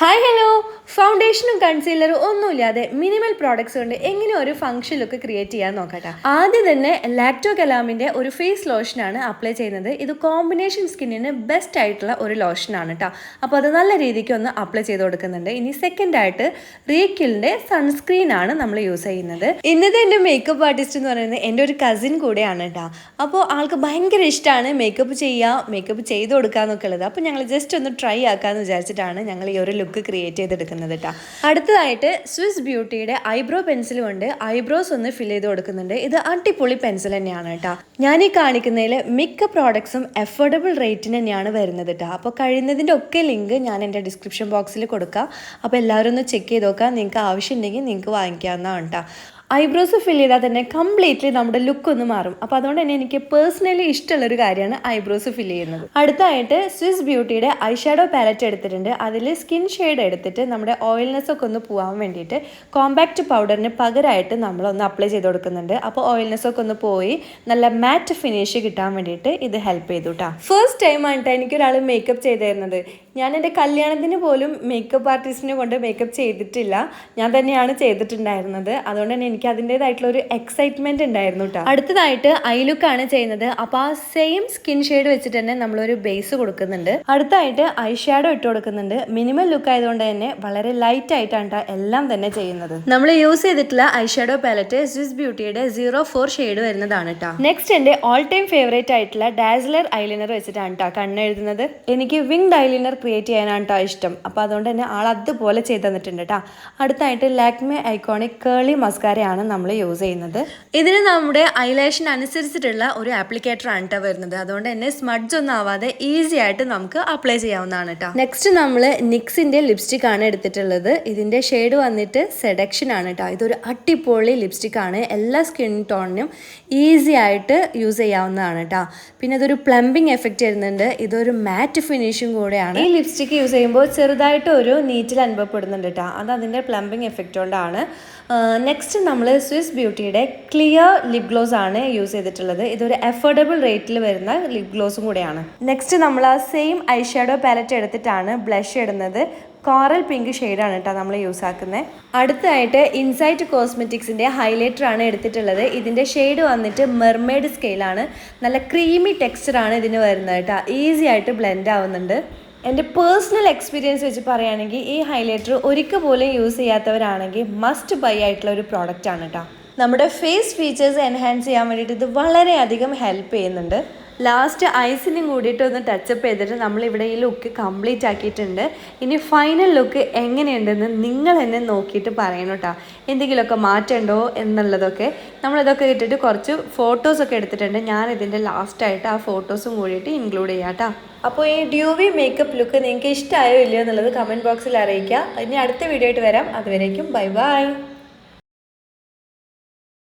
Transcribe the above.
Hi hello, ഫൗണ്ടേഷനും കൺസീലറും ഒന്നുമില്ലാതെ minimal products കൊണ്ട് എങ്ങനെ ഒരു ഫംഗ്ഷൻ ലുക്ക് ക്രിയേറ്റ് ചെയ്യാൻ നോക്കട്ടെ. ആദ്യം തന്നെ ലാക്ടോ കലാമിൻ്റെ ഒരു ഫേസ് ലോഷനാണ് അപ്ലൈ ചെയ്യുന്നത്. ഇത് കോമ്പിനേഷൻ സ്കിന്നിന് ബെസ്റ്റ് ആയിട്ടുള്ള ഒരു ലോഷനാണ് കേട്ടോ. അപ്പോൾ അത് നല്ല രീതിക്ക് ഒന്ന് അപ്ലൈ ചെയ്ത് കൊടുക്കുന്നുണ്ട്. ഇനി സെക്കൻഡായിട്ട് റീക്കിളിൻ്റെ സൺസ്ക്രീൻ ആണ് നമ്മൾ യൂസ് ചെയ്യുന്നത്. ഇന്നത്തെ എൻ്റെ മേക്കപ്പ് ആർട്ടിസ്റ്റ് എന്ന് പറയുന്നത് എൻ്റെ ഒരു കസിൻ കൂടെയാണ് കേട്ടോ. അപ്പോൾ ആൾക്ക് ഭയങ്കര ഇഷ്ടമാണ് മേക്കപ്പ് ചെയ്ത് കൊടുക്കുക എന്നൊക്കെ ഉള്ളത്. അപ്പോൾ ഞങ്ങൾ ജസ്റ്റ് ഒന്ന് ട്രൈ ആക്കാമെന്ന് വിചാരിച്ചിട്ടാണ് ഞങ്ങൾ ഈ ഒരു ലുക്ക് ക്രിയേറ്റ് ചെയ്തെടുക്കുന്നത് കേട്ടോ. അടുത്തതായിട്ട് സ്വിസ് ബ്യൂട്ടിയുടെ ഐബ്രോ പെൻസിൽ കൊണ്ട് ഐബ്രോസ് ഒന്ന് ഫിൽ ചെയ്ത് കൊടുക്കുന്നുണ്ട്. ഇത് അടിപൊളി പെൻസിൽ തന്നെയാണ് കേട്ടോ. ഞാൻ ഈ കാണിക്കുന്നതിൽ മിക്ക പ്രോഡക്ട്സും അഫോർഡബിൾ റേറ്റിന് തന്നെയാണ് വരുന്നത് കേട്ടോ. അപ്പോൾ കഴിയുന്നതിൻ്റെ ഒക്കെ ലിങ്ക് ഞാൻ എൻ്റെ ഡിസ്ക്രിപ്ഷൻ ബോക്സിൽ കൊടുക്കാം. അപ്പോൾ എല്ലാവരും ഒന്ന് ചെക്ക് ചെയ്ത് നോക്കാം. നിങ്ങൾക്ക് ആവശ്യമുണ്ടെങ്കിൽ നിങ്ങൾക്ക് വാങ്ങിക്കാവുന്നതാണ് കേട്ടോ. ഐബ്രോസ് ഫിൽ ചെയ്താൽ തന്നെ കംപ്ലീറ്റ്ലി നമ്മുടെ ലുക്ക് ഒന്ന് മാറും. അപ്പോൾ അതുകൊണ്ട് തന്നെ എനിക്ക് പേഴ്സണലി ഇഷ്ടമുള്ളൊരു കാര്യമാണ് ഐബ്രോസ് ഫിൽ ചെയ്യുന്നത്. അടുത്തായിട്ട് സ്വിസ് ബ്യൂട്ടിയുടെ ഐ ഷാഡോ പാലറ്റ് എടുത്തിട്ടുണ്ട്. അതിൽ സ്കിൻ ഷെയ്ഡ് എടുത്തിട്ട് നമ്മുടെ ഓയിൽനെസ് ഒക്കെ ഒന്ന് പോകാൻ വേണ്ടിയിട്ട് കോമ്പാക്റ്റ് പൗഡറിന് പകരമായിട്ട് നമ്മളൊന്ന് അപ്ലൈ ചെയ്ത് കൊടുക്കുന്നുണ്ട്. അപ്പോൾ ഓയിൽനെസ് ഒക്കെ ഒന്ന് പോയി നല്ല മാറ്റ് ഫിനിഷ് കിട്ടാൻ വേണ്ടിയിട്ട് ഇത് ഹെൽപ്പ് ചെയ്തു കേട്ടോ. ഫസ്റ്റ് ടൈമാണ് കേട്ടോ എനിക്കൊരാൾ മേക്കപ്പ് ചെയ്ത് തരുന്നത്. ഞാൻ എൻ്റെ കല്യാണത്തിന് പോലും മേക്കപ്പ് ആർട്ടിസ്റ്റിനെ കൊണ്ട് മേക്കപ്പ് ചെയ്തിട്ടില്ല. ഞാൻ തന്നെയാണ് ചെയ്തിട്ടുണ്ടായിരുന്നത്. അതുകൊണ്ട് തന്നെ എനിക്ക് അതിൻ്റെതായിട്ടുള്ള ഒരു എക്സൈറ്റ്മെന്റ് ഉണ്ടായിരുന്നു കേട്ടോ. അടുത്തതായിട്ട് ഐ ലുക്കാണ് ചെയ്യുന്നത്. അപ്പോൾ ആ സെയിം സ്കിൻ ഷെയ്ഡ് വെച്ചിട്ട് തന്നെ നമ്മളൊരു ബേസ് കൊടുക്കുന്നുണ്ട്. അടുത്തായിട്ട് ഐ ഷാഡോ ഇട്ട് കൊടുക്കുന്നുണ്ട്. മിനിമൽ ലുക്ക് ആയതുകൊണ്ട് തന്നെ വളരെ ലൈറ്റ് ആയിട്ടാണ് എല്ലാം തന്നെ ചെയ്യുന്നത്. നമ്മൾ യൂസ് ചെയ്തിട്ടുള്ള ഐ ഷാഡോ പാലറ്റ് സ്വിസ് ബ്യൂട്ടിയുടെ 04 ഷെയ്ഡ് വരുന്നതാണ് കേട്ടോ. നെക്സ്റ്റ് എൻ്റെ ഓൾ ടൈം ഫേവറേറ്റ് ആയിട്ടുള്ള ഡാസ്ലർ ഐലൈനർ വെച്ചിട്ടാണ് കേട്ടോ കണ്ണെഴുതുന്നത്. എനിക്ക് വിങ്ഡ് ഐലൈനർ ക്രിയേറ്റ് ചെയ്യാനാണ് കേട്ടോ ഇഷ്ടം. അപ്പോൾ അതുകൊണ്ട് തന്നെ ആൾ അതുപോലെ ചെയ്ത് തന്നിട്ടുണ്ട് കേട്ടോ. അടുത്തായിട്ട് ലാക്മെ ഐക്കോണിക് കേളി മസ്കാരയാണ് നമ്മൾ യൂസ് ചെയ്യുന്നത്. ഇതിന് നമ്മുടെ ഐലാഷിന് അനുസരിച്ചിട്ടുള്ള ഒരു ആപ്ലിക്കേറ്റർ ആണ് കേട്ടോ വരുന്നത്. അതുകൊണ്ട് തന്നെ സ്മഡ്ജ് ഒന്നും ആവാതെ ഈസി ആയിട്ട് നമുക്ക് അപ്ലൈ ചെയ്യാവുന്നതാണ് കേട്ടോ. നെക്സ്റ്റ് നമ്മൾ നിക്സിന്റെ ലിപ്സ്റ്റിക് ആണ് എടുത്തിട്ടുള്ളത്. ഇതിന്റെ ഷെയ്ഡ് വന്നിട്ട് സെഡക്ഷൻ ആണ് കേട്ടോ. ഇതൊരു അടിപൊളി ലിപ്സ്റ്റിക് ആണ്. എല്ലാ സ്കിൻ ടോണിനും ഈസി ആയിട്ട് യൂസ് ചെയ്യാവുന്നതാണ് കേട്ടോ. പിന്നെ ഇതൊരു പ്ലംബിംഗ് എഫക്റ്റ് വരുന്നുണ്ട്. ഇതൊരു മാറ്റ് ഫിനിഷും കൂടെയാണ്. ഈ ലിപ്സ്റ്റിക് യൂസ് ചെയ്യുമ്പോൾ ചെറുതായിട്ട് ഒരു നീറ്റിൽ അനുഭവപ്പെടുന്നുണ്ട് കേട്ടോ. അത് അതിൻ്റെ പ്ലംബിംഗ് എഫക്റ്റ് കൊണ്ടാണ്. നെക്സ്റ്റ് നമ്മൾ സ്വിസ് ബ്യൂട്ടിയുടെ ക്ലിയർ ലിപ് ഗ്ലോസ് ആണ് യൂസ് ചെയ്തിട്ടുള്ളത്. ഇതൊരു അഫോർഡബിൾ റേറ്റിൽ വരുന്ന ലിപ് ഗ്ലോസും കൂടെയാണ്. നെക്സ്റ്റ് നമ്മൾ ആ സെയിം ഐ ഷാഡോ പാലറ്റ് എടുത്തിട്ടാണ് ബ്ലഷ് ഇടുന്നത്. കോറൽ പിങ്ക് ഷെയ്ഡാണ് കേട്ടോ നമ്മൾ യൂസ് ആക്കുന്നത്. അടുത്തായിട്ട് ഇൻസൈറ്റ് കോസ്മെറ്റിക്സിൻ്റെ ഹൈലൈറ്റർ ആണ് എടുത്തിട്ടുള്ളത്. ഇതിൻ്റെ ഷെയ്ഡ് വന്നിട്ട് മെർമെയ്ഡ് സ്കെയിലാണ്. നല്ല ക്രീമി ടെക്സ്ചറാണ് ഇതിന് വരുന്നത് കേട്ടോ. ഈസി ആയിട്ട് ബ്ലെൻഡ് ആവുന്നുണ്ട്. എൻ്റെ പേഴ്സണൽ എക്സ്പീരിയൻസ് വെച്ച് പറയുകയാണെങ്കിൽ ഈ ഹൈലൈറ്റർ ഒരിക്കൽ പോലും യൂസ് ചെയ്യാത്തവരാണെങ്കിൽ മസ്റ്റ് ബൈ ആയിട്ടുള്ള ഒരു പ്രോഡക്റ്റ് ആണ് കേട്ടോ. നമ്മുടെ ഫേസ് ഫീച്ചേഴ്സ് എൻഹാൻസ് ചെയ്യാൻ വേണ്ടിയിട്ട് ഇത് വളരെയധികം ഹെൽപ്പ് ചെയ്യുന്നുണ്ട്. ലാസ്റ്റ് ഐസിനും കൂടിയിട്ട് ഒന്ന് ടച്ചപ്പ് ചെയ്തിട്ട് നമ്മളിവിടെ ഈ ലുക്ക് കംപ്ലീറ്റ് ആക്കിയിട്ടുണ്ട്. ഇനി ഫൈനൽ ലുക്ക് എങ്ങനെയുണ്ടെന്ന് നിങ്ങൾ എന്നെ നോക്കിയിട്ട് പറയണം കേട്ടോ. എന്തെങ്കിലുമൊക്കെ മാറ്റമുണ്ടോ എന്നുള്ളതൊക്കെ. നമ്മളിതൊക്കെ ഇട്ടിട്ട് കുറച്ച് ഫോട്ടോസൊക്കെ എടുത്തിട്ടുണ്ട്. ഞാൻ ഇതിൻ്റെ ലാസ്റ്റായിട്ട് ആ ഫോട്ടോസും കൂടിയിട്ട് ഇൻക്ലൂഡ് ചെയ്യാം കേട്ടോ. അപ്പോൾ ഈ ഡ്യൂവി മേക്കപ്പ് ലുക്ക് നിങ്ങൾക്ക് ഇഷ്ടമായോ ഇല്ലയോ എന്നുള്ളത് കമൻറ്റ് ബോക്സിൽ അറിയിക്കുക. ഇനി അടുത്ത വീഡിയോ ആയിട്ട് വരാം. അതുവരേക്കും ബൈ ബൈ.